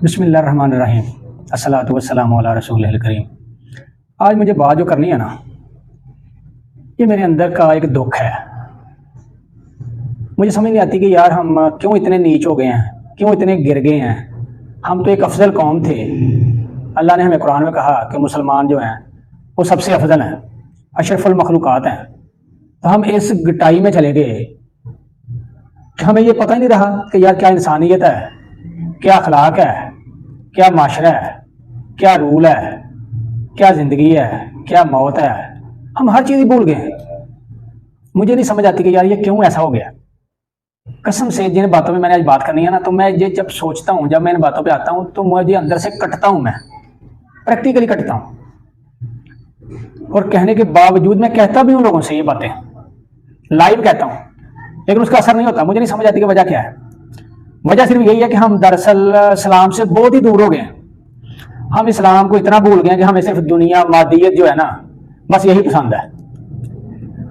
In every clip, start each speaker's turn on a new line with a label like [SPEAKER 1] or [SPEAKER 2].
[SPEAKER 1] بسم اللہ الرحمن الرحیم، الصلاۃ والسلام علی رسول الکریم۔ آج مجھے بات جو کرنی ہے نا، یہ میرے اندر کا ایک دکھ ہے۔ مجھے سمجھ نہیں آتی کہ یار ہم کیوں اتنے نیچ ہو گئے ہیں، کیوں اتنے گر گئے ہیں۔ ہم تو ایک افضل قوم تھے۔ اللہ نے ہمیں قرآن میں کہا کہ مسلمان جو ہیں وہ سب سے افضل ہیں، اشرف المخلوقات ہیں۔ تو ہم اس گٹائی میں چلے گئے کہ ہمیں یہ پتہ نہیں رہا کہ یار کیا انسانیت ہے، کیا اخلاق ہے، کیا معاشرہ ہے، کیا رول ہے، کیا زندگی ہے، کیا موت ہے۔ ہم ہر چیز ہی بھول گئے۔ مجھے نہیں سمجھ آتی کہ یار یہ کیوں ایسا ہو گیا۔ قسم سے جن باتوں میں نے آج بات کرنی ہے نا، تو میں یہ جب سوچتا ہوں، جب میں ان باتوں پہ آتا ہوں تو مجھے اندر سے کٹتا ہوں، میں پریکٹیکلی کٹتا ہوں۔ اور کہنے کے باوجود میں کہتا بھی ہوں لوگوں سے یہ باتیں، لائیو کہتا ہوں، لیکن اس کا اثر نہیں ہوتا۔ مجھے نہیں سمجھ آتی کہ وجہ کیا ہے۔ وجہ صرف یہی ہے کہ ہم دراصل اسلام سے بہت ہی دور ہو گئے ہیں۔ ہم اسلام کو اتنا بھول گئے ہیں کہ ہمیں صرف دنیا، مادیت جو ہے نا، بس یہی پسند ہے۔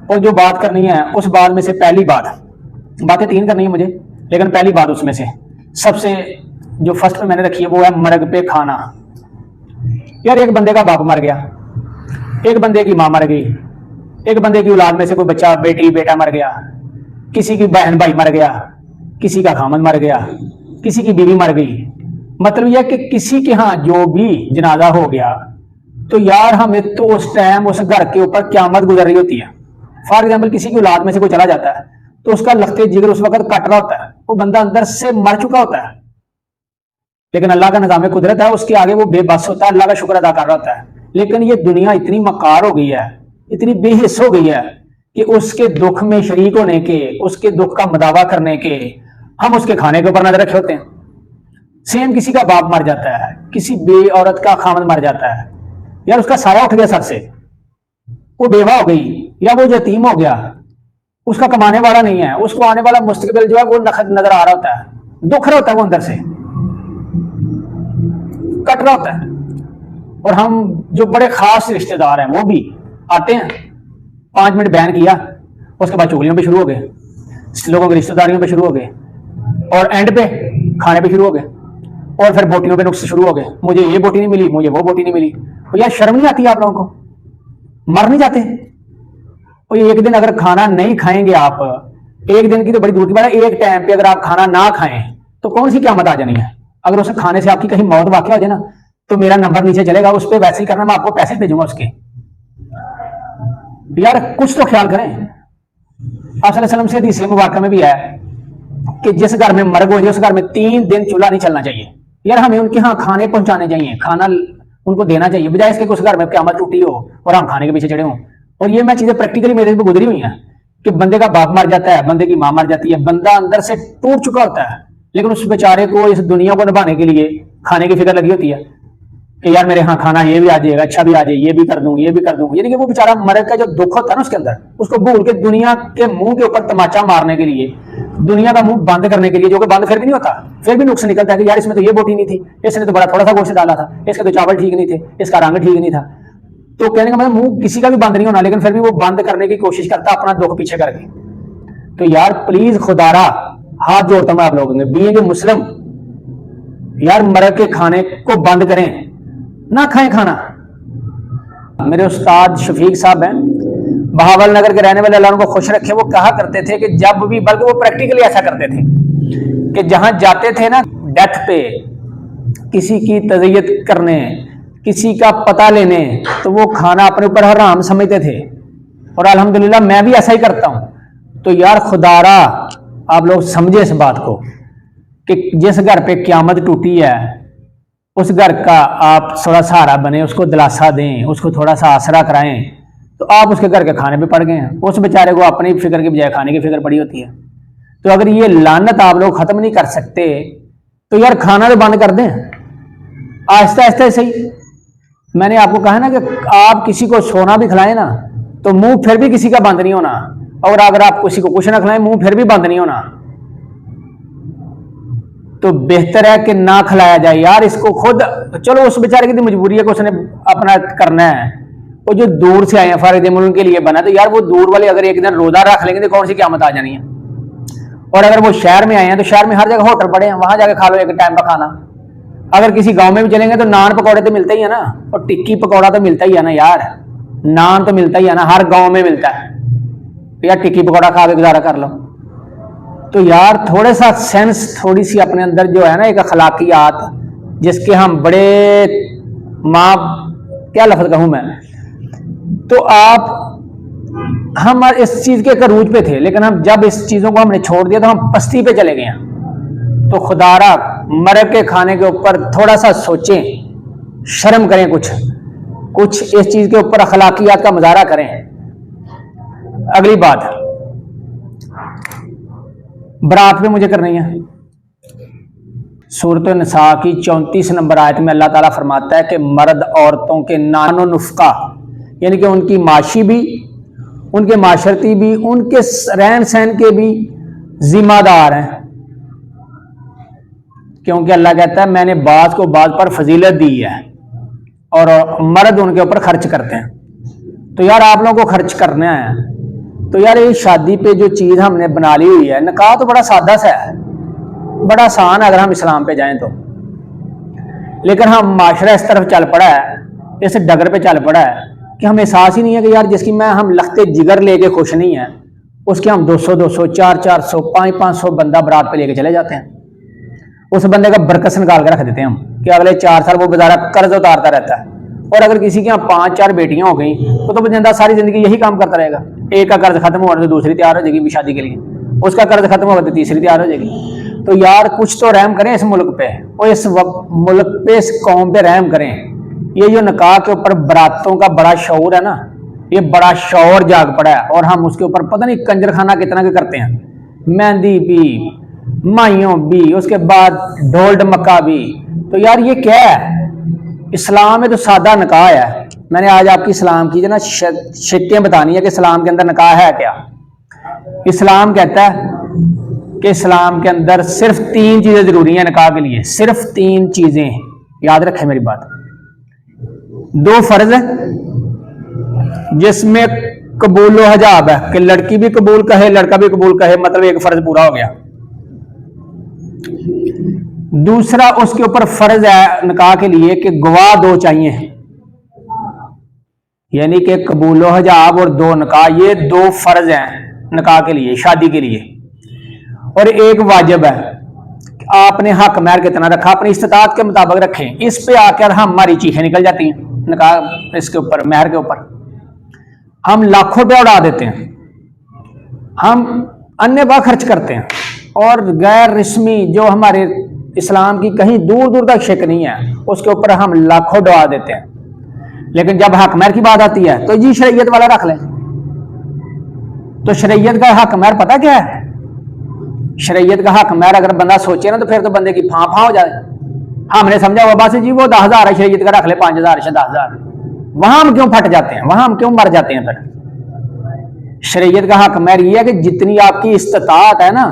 [SPEAKER 1] اور جو بات کرنی ہے اس بات میں سے پہلی باتیں تین کرنی ہے مجھے، لیکن پہلی بات اس میں سے سب سے جو فرسٹ میں نے رکھی ہے وہ ہے مرگ پہ کھانا۔ یار ایک بندے کا باپ مر گیا، ایک بندے کی ماں مر گئی، ایک بندے کی اولاد میں سے کوئی بچہ، بیٹی، بیٹا مر گیا، کسی کی بہن بھائی مر گیا، کسی کا خامد مر گیا، کسی کی بیوی مر گئی۔ مطلب یہ کہ کسی کے ہاں جو بھی جنازہ ہو گیا تو یار ہمیں تو اس ٹائم اس گھر کے اوپر قیامت گزر رہی ہوتی ہے۔ فار ایگزامپل کسی کی اولاد میں سے کوئی چلا جاتا ہے تو اس کا لختے جگر اس وقت کٹ رہا ہوتا ہے، وہ بندہ اندر سے مر چکا ہوتا ہے، لیکن اللہ کا نظام قدرت ہے، اس کے آگے وہ بے بس ہوتا ہے، اللہ کا شکر ادا کر رہا ہوتا ہے۔ لیکن یہ دنیا اتنی مکار ہو گئی ہے، اتنی بے حس ہو گئی ہے کہ اس کے دکھ میں شریک ہونے کے، اس کے دکھ کا مداوع کرنے کے ہم اس کے کھانے کے اوپر نظر رکھے ہوتے ہیں۔ سیم کسی کا باپ مر جاتا ہے، کسی بے عورت کا خامد مر جاتا ہے، یار اس کا سایہ اٹھ گیا سر سے، وہ بیوہ ہو گئی یا وہ یتیم ہو گیا، اس کا کمانے والا نہیں ہے، اس کو آنے والا مستقبل جو ہے وہ نظر آ رہا ہوتا ہے، دکھ رہا ہوتا ہے، وہ اندر سے کٹ رہا ہوتا ہے۔ اور ہم جو بڑے خاص رشتہ دار ہیں وہ بھی آتے ہیں، 5 منٹ بیان کیا، اس کے بعد چغلیوں پہ شروع ہو گئے، لوگوں کی رشتہ داریوں پہ شروع ہو گئے، اور اینڈ پہ کھانے پہ شروع ہو گئے، اور پھر بوٹیوں پہ نقص شروع ہو گئے، مجھے یہ بوٹی نہیں ملی، مجھے وہ بوٹی نہیں ملی۔ اور یار شرم نہیں آتی آپ لوگوں کو؟ مر نہیں جاتے؟ اور ایک دن اگر کھانا نہیں کھائیں گے آپ، ایک دن کی تو بڑی دور کی بات ہے، ایک ٹائم پہ اگر آپ کھانا نہ کھائیں تو کون سی قیامت آ جانی ہے؟ اگر اسے کھانے سے آپ کی کہیں موت واقع ہو جائے نا تو میرا نمبر نیچے چلے گا، اس پہ ویسے ہی کرنا، میں آپ کو پیسے بھیجوں گا اس کے۔ یار کچھ تو خیال کریں۔ آپ صلی اللہ علیہ وسلم سے حدیث مبارکہ میں بھی ہے کہ جس گھر میں مرگ ہو جائے اس گھر میں 3 دن چولہا نہیں چلنا چاہیے۔ یار ہمیں ان کے ہاں کھانے پہنچانے چاہیے، کھانا ان کو دینا چاہیے، بجائے اس کے کہ اس گھر میں قیامت ٹوٹی ہو اور ہم کھانے کے پیچھے چڑھے ہوں۔ اور یہ میں چیزیں پریکٹیکلی میرے پہ گزری ہوئی ہیں کہ بندے کا باپ مر جاتا ہے، بندے کی ماں مر جاتی ہے، بندہ اندر سے ٹوٹ چکا ہوتا ہے، لیکن اس بیچارے کو اس دنیا کو نبھانے کے لیے کھانے کی فکر لگی ہوتی ہے کہ یار میرے ہاں کھانا یہ بھی آ جائے گا، اچھا بھی آ جائے، یہ بھی کر دوں، یہ بھی کر دوں۔ یعنی کہ وہ بیچارہ مرگ کا جو دکھ ہوتا ہے نا اس کے اندر، اس کو بھول کے دنیا کے منہ کے اوپر تماچا مارنے کے لیے، دنیا کا منہ بند کرنے کے لیے، جو کہ بند پھر بھی نہیں ہوتا، پھر بھی نقص نکلتا ہے کہ یار اس میں تو یہ بوٹی نہیں تھی، اس نے تو بڑا تھوڑا سا گوشت ڈالا تھا، اس کے تو چاول ٹھیک نہیں تھے، اس کا رنگ ٹھیک نہیں تھا۔ تو کہنے کا مطلب منہ کسی کا بھی بند نہیں ہونا، لیکن پھر بھی وہ بند کرنے کی کوشش کرتا اپنا دکھ پیچھے کر کے۔ تو یار پلیز خدارا ہاتھ جوڑتا ہوں آپ لوگوں نے، بینگ اے مسلم، یار مرگ کے کھانے کو بند کریں، نہ کھائیں کھانا۔ میرے استاد شفیق صاحب ہیں، بہاول نگر کے رہنے والے، اللہ ان کو خوش رکھے، وہ کہا کرتے تھے کہ جب بھی، بلکہ وہ پریکٹیکلی ایسا کرتے تھے کہ جہاں جاتے تھے نا ڈیتھ پہ، کسی کی تعزیت کرنے، کسی کا پتہ لینے، تو وہ کھانا اپنے اوپر حرام سمجھتے تھے، اور الحمدللہ میں بھی ایسا ہی کرتا ہوں۔ تو یار خدارا آپ لوگ سمجھے اس بات کو کہ جس گھر پہ قیامت ٹوٹی ہے اس گھر کا آپ تھوڑا سہارا بنے، اس کو دلاسا دیں، اس کو تھوڑا سا آسرا کرائیں، تو آپ اس کے گھر کے کھانے پہ پڑ گئے ہیں، اس بیچارے کو اپنی فکر کی بجائے کھانے کی فکر پڑی ہوتی ہے۔ تو اگر یہ لعنت آپ لوگ ختم نہیں کر سکتے تو یار کھانا تو بند کر دیں، آہستہ آہستہ صحیح۔ میں نے آپ کو کہا نا کہ آپ کسی کو سونا بھی کھلائیں نا تو منہ پھر بھی کسی کا بند نہیں ہونا، اور اگر آپ کسی کو کچھ نہ کھلائیں منہ پھر بھی بند نہیں ہونا۔ تو بہتر ہے کہ نہ کھلایا جائے یار اس کو خود، چلو اس بیچارے کی مجبوری ہے کہ اس نے اپنا کرنا ہے، وہ جو دور سے آئے ہیں فار ایگزامپل ان کے لیے بنا، تو یار وہ دور والے اگر ایک دن روزہ رکھ لیں گے تو کون سی قیامت آ جانی ہے۔ اور اگر وہ شہر میں آئے ہیں تو شہر میں ہر جگہ ہوٹل پڑے ہیں، وہاں جا کے کھا لو ایک ٹائم کا کھانا۔ अगर किसी गांव में भी चलेंगे तो नान पकौड़े तो मिलते ही है ना, और टिक्की पकौड़ा तो मिलता ही है ना यार, नान तो मिलता ही है ना, हर गांव में मिलता है यार, टिक्की पकौड़ा खा के गुजारा कर लो। तो यार थोड़ा सा सेंस, थोड़ी सी अपने अंदर जो है ना एक अखलाकियात, जिसके हम बड़े माँ क्या लफ्ज कहूँ मैं, तो आप हम इस चीज के करूज पे थे, लेकिन हम जब इस चीजों को हमने छोड़ दिया तो हम पस्ती पे चले गए हैं। तो खुदारा मरग के खाने के ऊपर थोड़ा सा सोचें, शर्म करें, कुछ इस चीज के ऊपर अखलाकियात का मुजाहरा करें। अगली बात बरात पे मुझे करनी है। सूरत निसा की 34 नंबर आयत में अल्लाह ताला फरमाता है कि मर्द औरतों के नानो नुफ्का, यानी कि उनकी माशी भी, उनके माशरती भी, उनके रहन सहन के भी जिम्मेदार हैं, क्योंकि अल्लाह कहता है मैंने बाज को बाज पर फजीलत दी है और मर्द उनके ऊपर खर्च करते हैं। तो यार आप लोगों को खर्च करना है, तो यार ये शादी पे जो चीज़ हमने बना ली हुई है, निकाह तो बड़ा सादा सा है, बड़ा आसान है अगर हम इस्लाम पे जाएं तो, लेकिन हम माशरा इस तरफ चल पड़ा है, इस डगर पे चल पड़ा है कि हमें एहसास ही नहीं है कि यार जिसकी मैं हम लखते जिगर लेके खुश नहीं है, उसके हम 200-200 400-400 500-500 बंदा बरात पे लेके चले जाते हैं। उस बंदे का बरकस निकाल के रख देते हैं हम कि अगले 4 साल वो बेचारा कर्ज उतारता रहता है। और अगर किसी के यहाँ 5-4 बेटियां हो गई तो बंदा सारी जिंदगी यही काम करता रहेगा। एक का कर्ज खत्म हुआ तो दूसरी तैयार हो जाएगी शादी के लिए, उसका कर्ज खत्म होगा तो तीसरी तैयार हो जाएगी। तो यार कुछ तो रहम करें इस मुल्क पे, और इस मुल्क पे, इस कौम पे रहम करें। ये जो निकाह के ऊपर बरातों का बड़ा शौर है ना, ये बड़ा शौर जाग पड़ा है, और हम उसके ऊपर पता नहीं कंजरखाना कितना के करते हैं, मेहंदी भी, माइयों भी, उसके बाद ढोल डमक्का भी। तो यार ये क्या है? इस्लाम में तो सादा निकाह है। मैंने आज आपकी इस्लाम की जो ना शिक्कें बतानी है कि इस्लाम के अंदर निकाह है क्या। इस्लाम कहता है कि इस्लाम के अंदर सिर्फ 3 चीजें जरूरी हैं निकाह के लिए, सिर्फ 3 चीजें, याद रखें मेरी बात। 2 फर्ज है जिसमें कबूल व हजाब है कि लड़की भी कबूल कहे लड़का भी कबूल कहे, मतलब एक फर्ज पूरा हो गया। दूसरा उसके ऊपर फर्ज है निकाह के लिए कि गवाह 2 चाहिए, यानी कि कबूल व हजाब और 2 निकाह, ये 2 फर्ज हैं निकाह के लिए, शादी के लिए। और एक वाजिब है, आपने हक महर कितना रखा, अपनी इस्तात के मुताबिक रखें। इस पे आकर हमारी चीखें निकल जाती हैं निकाह इसके ऊपर, महर के ऊपर हम लाखों रुपया उड़ा देते हैं, हम अन्य बात खर्च करते हैं, और गैर रस्मी जो हमारे इस्लाम की कहीं दूर दूर तक शिक नहीं है उसके ऊपर हम लाखों उड़ा देते हैं। लेकिन जब हक महर की बात आती है तो जी शरीयत वाला रख लें। तो शरीयत का हक महर पता क्या है? शरीयत का हक महर अगर बंदा सोचे ना तो फिर तो बंदे की फां हो जाए। हमने समझा हुआ बस जी वो 10,000 है, शरीयत का रख ले 5,000 से 10,000। वहां हम क्यों फट जाते हैं, वहां हम क्यों मर जाते हैं? फिर शरीयत का हक महर ये है कि जितनी आपकी इस्तात है ना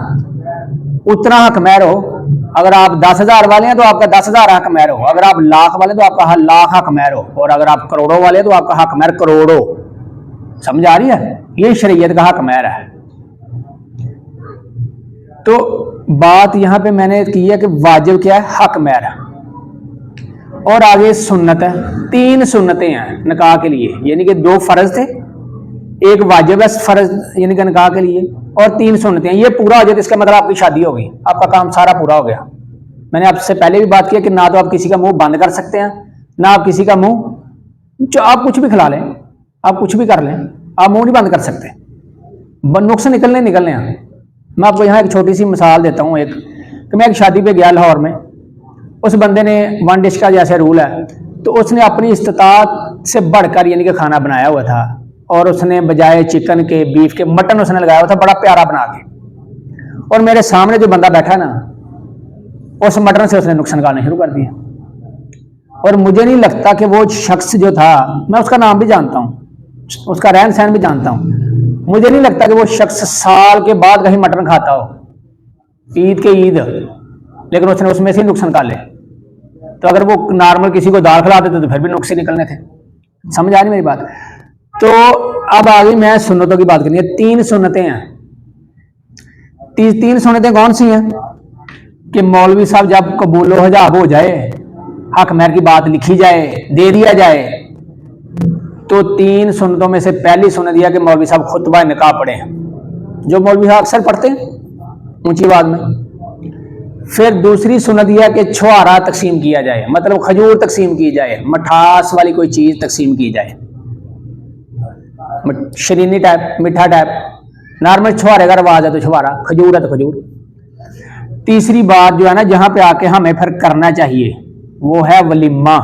[SPEAKER 1] उतना हक महर हो। अगर आप 10,000 वाले हैं तो आपका 10,000 हक महर हो, अगर आप लाख वाले तो आपका लाख हक महर हो, और अगर आप करोड़ों वाले तो आपका हक महर करोड़ों। समझ आ रही है? ये शरीयत का हक महर है। तो बात यहां पे मैंने की है कि वाजिब क्या है? हक महर। और आगे सुन्नत है, 3 सुन्नतें हैं निकाह के लिए, यानी कि 2 फर्ज थे, एक वाजिब है फर्ज यानी कि निकाह के लिए, और 3 सुन्नतें हैं। ये पूरा हो जाए तो इसका मतलब आपकी शादी हो गई, आपका काम सारा पूरा हो गया। मैंने आपसे पहले भी बात की कि ना तो आप किसी का मुंह बंद कर सकते हैं, ना आप किसी का मुंह, आप कुछ भी खिला लें, आप कुछ भी कर लें, आप मुंह नहीं बंद कर सकते, नुक्स निकलने हैं। मैं आपको यहाँ एक छोटी सी मिसाल देता हूँ। कि मैं एक शादी पे गया लाहौर में, उस बंदे ने 1 डिश का जैसे रूल है, तो उसने अपनी इस्तात से बढ़कर यानी कि खाना बनाया हुआ था, और उसने बजाय चिकन के, बीफ के, मटन उसने लगाया हुआ था बड़ा प्यारा बना के। और मेरे सामने जो बंदा बैठा ना, उस मटन से उसने नुकसान निकालना शुरू कर दिया। और मुझे नहीं लगता कि वो शख्स जो था, मैं उसका नाम भी जानता हूँ, उसका रहन सहन भी जानता हूँ, मुझे नहीं लगता कि वो शख्स साल के बाद कहीं मटन खाता हो, ईद के ईद, लेकिन उसने उसमें से नुकसान निकाले। तो अगर वो नॉर्मल किसी को दाल खिला देते तो फिर भी नुकसान निकलने थे। समझ आ रही मेरी बात? तो अब आगे मैं सुन्नतों की बात करनी है। 3 सुन्नतें हैं। 3 सुन्नतें कौन सी हैं? कि मौलवी साहब जब कबूल हजाब हो जाए हक महर की बात लिखी जाए, दे दिया जाए, तो 3 सुन्नतों में से पहली सुन्नत यह कि मौलवी साहब खुतबा निकाह पढ़े, जो मौलवी साहब अक्सर पढ़ते हैं ऊंची आवाज में। फिर दूसरी सुन्नत यह कि छुहारा तकसीम किया जाए, मतलब खजूर तकसीम की जाए, मठास वाली कोई चीज तकसीम की जाए, शरीनी टाइप, मीठा टाइप। नॉर्मल छुहारे का रवाज है तो छुहारा, खजूर है तो खजूर। तीसरी बात जो है ना, जहां पे आके हमें फिर करना चाहिए, वो है वलीमा।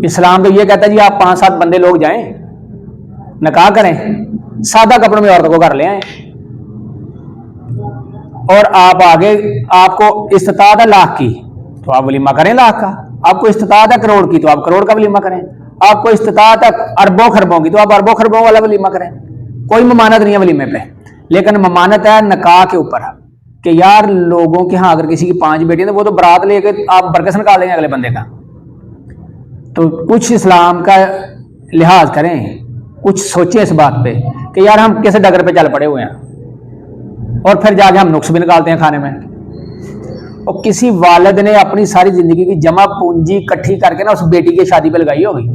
[SPEAKER 1] इस्लाम तो ये कहता है जी आप 5-7 बंदे लोग जाएं, निकाह करें, सादा कपड़ों में औरत को कर ले आए, और आप आगे, आपको इस्तिताअत है लाख की तो आप वलीमा करें लाख का, आपको इस्तिताअत है करोड़ की तो आप करोड़ का वलीमा करें, आपको इस्तिताअत है अरबों खरबों की तो आप अरबों खरबों वाला वलीमा करें। कोई ममानत नहीं है वलीमे पे, लेकिन ममानत है निकाह के ऊपर कि यार लोगों के यहाँ अगर किसी की 5 बेटियां तो वो तो बारात लेके आप बरकस निकाल देंगे अगले बंदे का। तो कुछ इस्लाम का लिहाज करें, कुछ सोचें इस बात पे कि यार हम कैसे डगर पे चल पड़े हुए हैं, और फिर जाके हम नुक्स भी निकालते हैं खाने में। और किसी वालिद ने अपनी सारी जिंदगी की जमा पूंजी इकट्ठी करके ना उस बेटी की शादी पे लगाई होगी,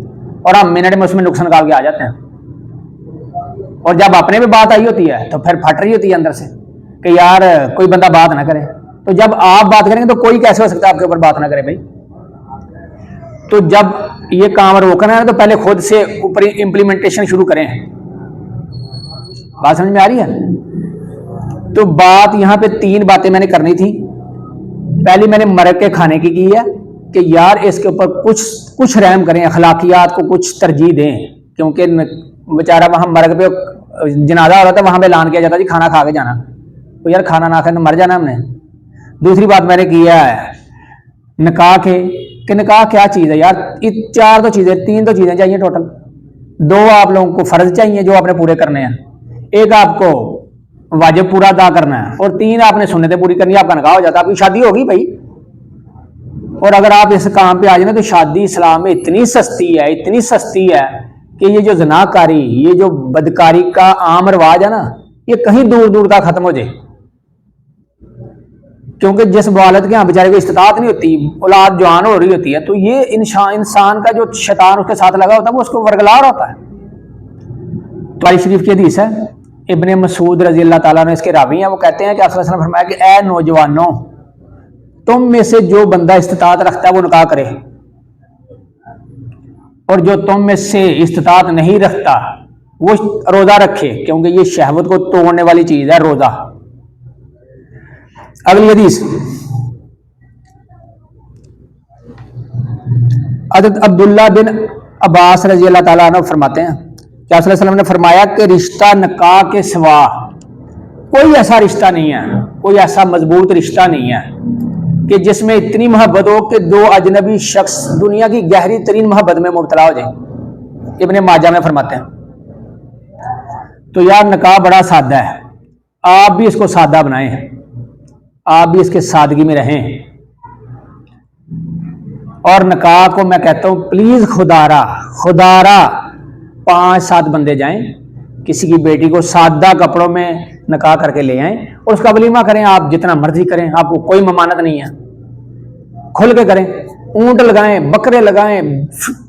[SPEAKER 1] और हम मिनट में उसमें नुक्स निकाल के आ जाते हैं। और जब अपने पे बात आई होती है तो फिर फट रही होती है अंदर से कि यार कोई बंदा बात ना करे। तो जब आप बात करेंगे तो कोई कैसे हो सकता है आपके ऊपर बात ना करे भाई। तो जब ये काम रोकना है तो पहले खुद से ऊपर इंप्लीमेंटेशन शुरू करें। बात समझ में आ रही है? तो बात यहां पे 3 बातें मैंने करनी थी। पहली मैंने मरग के खाने की है कि यार इसके ऊपर कुछ रहम करें, अखलाकियात को कुछ तरजीह दें, क्योंकि बेचारा वहां मरग पे जनाजा हो रहा था, वहां पे ऐलान किया जाता जी खाना खा के जाना, तो यार खाना ना खाए तो मर जाना हमने। दूसरी बात मैंने किया है निकाह कि निकाह क्या चीज़ है यार। 4 तो चीज़ें, 3 तो चीज़ें चाहिए टोटल। 2 आप लोगों को फर्ज चाहिए जो आपने पूरे करने हैं, 1 आपको वाजिब पूरा अदा करना है, और 3 आपने सुन्नतें पूरी करनी है, आपका निकाह हो जाता है, आपकी शादी होगी भाई। और अगर आप इस काम पे आ जाए तो शादी इस्लाम में इतनी सस्ती है, इतनी सस्ती है कि ये जो ज़नाकारी, ये जो बदकारी का आम रिवाज है ना, ये कहीं दूर दूर तक खत्म हो जाए। क्योंकि जिस वालिद के यहाँ बेचारे को इस्तिताअत नहीं होती, औलाद जवान हो रही होती है, तो ये इंसान का जो शैतान उसके साथ लगा होता है वो उसको वरगला रहा होता है। बुखारी शरीफ की हदीस है, इब्ने मसूद रजी अल्लाह ताला ने इसके रावी हैं, वो कहते हैं कि आप सल्लल्लाहु अलैहि वसल्लम ने फरमाया कि ऐ नौजवानों, तुम में से जो बंदा इस्तिताअत रखता है वो निकाह करे, और जो तुम में से इस्तिताअत नहीं रखता वो रोजा रखे, क्योंकि ये शहवत को तोड़ने वाली चीज है रोजा। अगली हदीस हज़रत अब्दुल्ला बिन अब्बास रजी अल्लाह ताला अन्हु फरमाते हैं कि आप सल्लल्लाहु अलैहि वसल्लम ने फरमाया कि रिश्ता निकाह के सिवा कोई ऐसा रिश्ता नहीं है, कोई ऐसा मजबूत रिश्ता नहीं है कि जिसमें इतनी मोहब्बत हो कि 2 अजनबी शख्स दुनिया की गहरी तरीन मोहब्बत में मुब्तला हो जाए। इब्ने माजा में फरमाते हैं। तो यार निकाह बड़ा सादा है, आप भी इसको सादा बनाएं, आप भी इसके सादगी में रहें। और निकाह को मैं कहता हूं प्लीज खुदारा 5-7 बंदे जाएं, किसी की बेटी को सादा कपड़ों में निकाह करके ले आएं और उसका वलीमा करें। आप जितना मर्जी करें, आपको कोई ममानत नहीं है, खुल के करें। ऊंट लगाएं, बकरे लगाएं,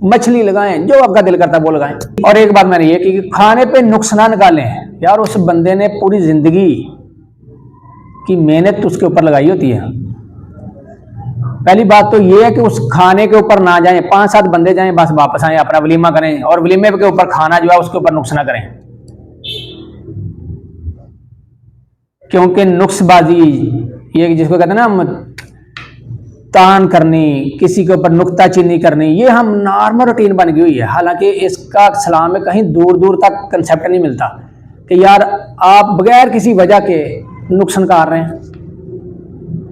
[SPEAKER 1] मछली लगाएं, जो आपका दिल करता है वो लगाएं। और एक बात मैंने ये की कि खाने पे नुक्स ना निकालें। यार उस बंदे ने पूरी जिंदगी की मेहनत उसके ऊपर लगाई होती है। पहली बात तो ये है कि उस खाने के ऊपर ना जाएं, 5-7 बंदे जाएं, बस वापस आए, अपना वलीमा करें, और वलीमे के ऊपर खाना जो है उसके ऊपर नुक्स ना करें, क्योंकि नुक्सबाजी, ये जिसको कहते हैं ना तान करनी, किसी के ऊपर नुक्ता चीनी करनी, ये हम नॉर्मल रूटीन बन गई हुई है। हालांकि इसका इस्लाम में कहीं दूर दूर तक कंसेप्ट नहीं मिलता कि यार आप बगैर किसी वजह के नुकसान कर रहे हैं।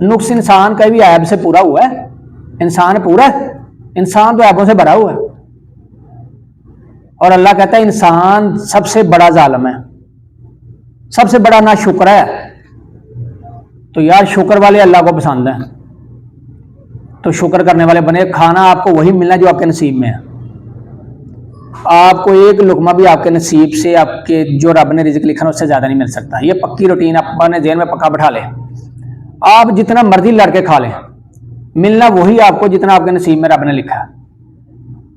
[SPEAKER 1] नुक्स इंसान का भी ऐब से पूरा हुआ है, इंसान पूरा है, इंसान तो ऐबों से भरा हुआ है। और अल्लाह कहता है इंसान सबसे बड़ा जालिम है, सबसे बड़ा ना शुक्र है। तो यार शुक्र वाले अल्लाह को पसंद है, तो शुक्र करने वाले बने। खाना आपको वही मिलना जो आपके नसीब में है। आपको एक लुकमा भी आपके नसीब से, आपके जो रब ने रिज़्क लिखा है उससे ज्यादा नहीं मिल सकता। ये पक्की रूटीन अपने ज़हन में पक्का बैठा ले। आप जितना मर्जी लड़के खा लें, मिलना वही आपको जितना आपके नसीब में रब ने लिखा।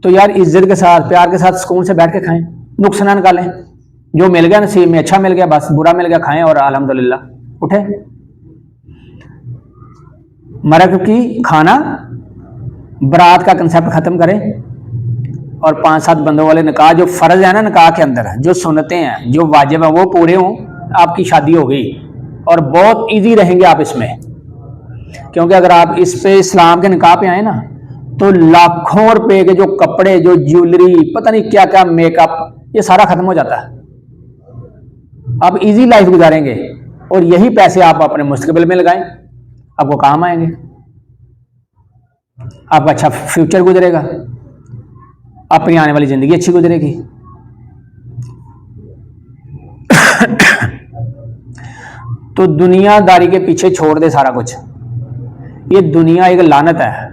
[SPEAKER 1] तो यार इज्जत के साथ, प्यार के साथ, सुकून से बैठ के खाएं, नुक्स ना निकालें। जो मिल गया नसीब में, अच्छा मिल गया, बस बुरा मिल गया खाएं और अल्हम्दुलिल्लाह उठे। मरग की खाना, बरात का कंसेप्ट खत्म करें और 5-7 बंदों वाले निकाह, जो फर्ज है ना निकाह के अंदर, जो सुन्नतें हैं, जो वाजिब है, वो पूरे हों, आपकी शादी हो गई। और बहुत इजी रहेंगे आप इसमें, क्योंकि अगर आप इस पे इस्लाम के निकाह पे आए ना, तो लाखों रुपए के जो कपड़े, जो ज्वेलरी, पता नहीं क्या क्या मेकअप, ये सारा खत्म हो जाता है। आप इजी लाइफ गुजारेंगे और यही पैसे आप अपने मुस्तकबिल में लगाएं, आपको काम आएंगे, आपका अच्छा फ्यूचर गुजरेगा, अपनी आने वाली जिंदगी अच्छी गुजरेगी। तो दुनियादारी के पीछे छोड़ दे सारा कुछ। ये दुनिया एक लानत है।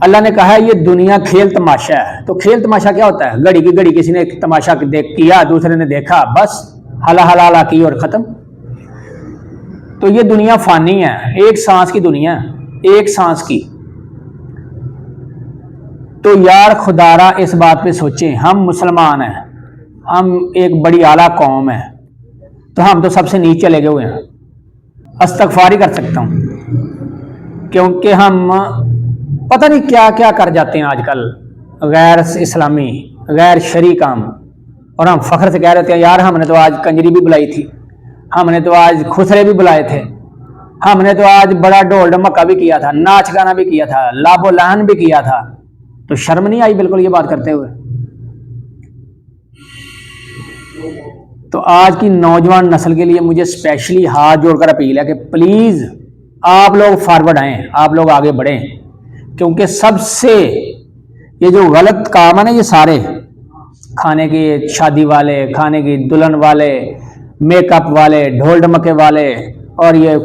[SPEAKER 1] अल्लाह ने कहा है ये दुनिया खेल तमाशा है। तो खेल तमाशा क्या होता है? घड़ी की घड़ी किसी ने तमाशा किया, दूसरे ने देखा, बस हला हला हला की और खत्म। तो ये दुनिया फानी है, एक सांस की दुनिया, एक सांस की। तो यार खुदारा इस बात पे सोचें, हम मुसलमान हैं, हम एक बड़ी आला कौम है, तो हम तो सबसे नीचे लगे हुए हैं। इस्तगफार ही कर सकता हूँ, क्योंकि हम पता नहीं क्या क्या कर जाते हैं आजकल, गैर इस्लामी, गैर शरी काम। और हम फख्र से कह रहे थे यार हमने तो आज कंजरी भी बुलाई थी, हमने तो आज खुसरे भी बुलाए थे, हमने तो आज बड़ा ढोल ढमक्का भी किया था, नाच गाना भी किया था, लाबो लहन भी किया था। तो शर्म नहीं आई बिल्कुल ये बात करते हुए? तो आज की नौजवान नस्ल के लिए मुझे स्पेशली हाथ जोड़कर अपील है कि प्लीज आप लोग फॉरवर्ड आएं, आप लोग आगे बढ़ें, क्योंकि सबसे ये जो गलत काम है ना, ये सारे खाने की शादी वाले, खाने की दुल्हन वाले, मेकअप वाले, ढोल ढमके वाले, और ये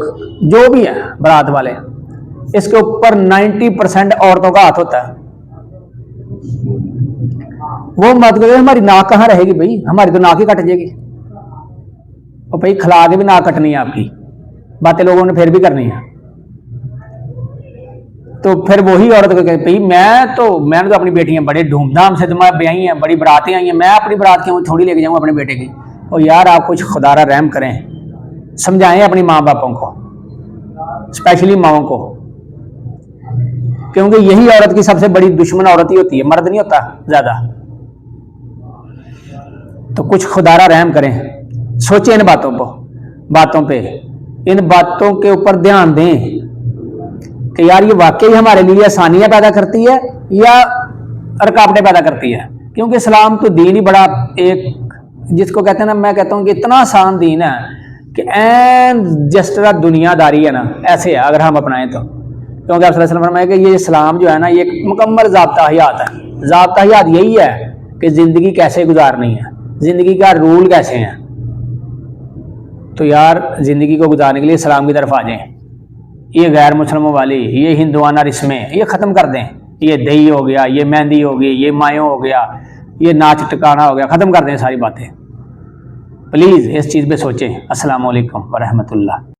[SPEAKER 1] जो भी है बारात वाले, इसके ऊपर 90% औरतों का हाथ होता है। वो मत करो हमारी नाक कहाँ रहेगी भाई, हमारी तो नाक ही कट जाएगी। और भाई खिला के भी नाक कटनी है आपकी, बातें लोगों ने फिर भी करनी है। तो फिर वही औरत को कहती भाई मैंने तो अपनी बेटियां बड़े धूमधाम से तुम्हारे ब्याही हैं, बड़ी बरातें आई हैं, मैं अपनी बरात क्यों थोड़ी लेके जाऊँ अपने बेटे की। और यार आप कुछ खुदारा रहम करें, समझाएं अपनी माँ बापों को, स्पेशली माओं को, क्योंकि यही औरत की सबसे बड़ी दुश्मन औरत ही होती है, मर्द नहीं होता ज्यादा। तो कुछ खुदारा रहम करें, सोचें इन बातों पे, इन बातों के ऊपर ध्यान दें कि यार ये वाकई हमारे लिए आसानियां पैदा करती है या रुकावटें पैदा करती है। क्योंकि इस्लाम तो दीन ही बड़ा, एक जिसको कहते हैं ना, मैं कहता हूँ कि इतना आसान दीन है कि एन जिस तरह दुनियादारी है ना, ऐसे है अगर हम अपनाएं तो। क्योंकि आप सल्लल्लाहु अलैहि वसल्लम फरमाया कि ये इस्लाम जो है ना, ये एक मुकम्मल ज़ाब्ता हयात है। ज़ाब्ता हयात यही है कि ज़िंदगी कैसे गुजारनी है, ज़िंदगी का रूल कैसे है। तो यार ज़िंदगी को गुजारने के लिए इस्लाम की तरफ आ जाएं। ये गैर मुसलमानों वाली, ये हिंदुआना रिस्में, ये ख़त्म कर दें। ये दही हो गया, ये मेहंदी हो गई, ये मायों हो गया, ये नाच टकाना हो गया, ख़त्म कर दें सारी बातें। प्लीज़ इस चीज़ पे सोचें। अस्सलाम वालेकुम व रहमतुल्लाह।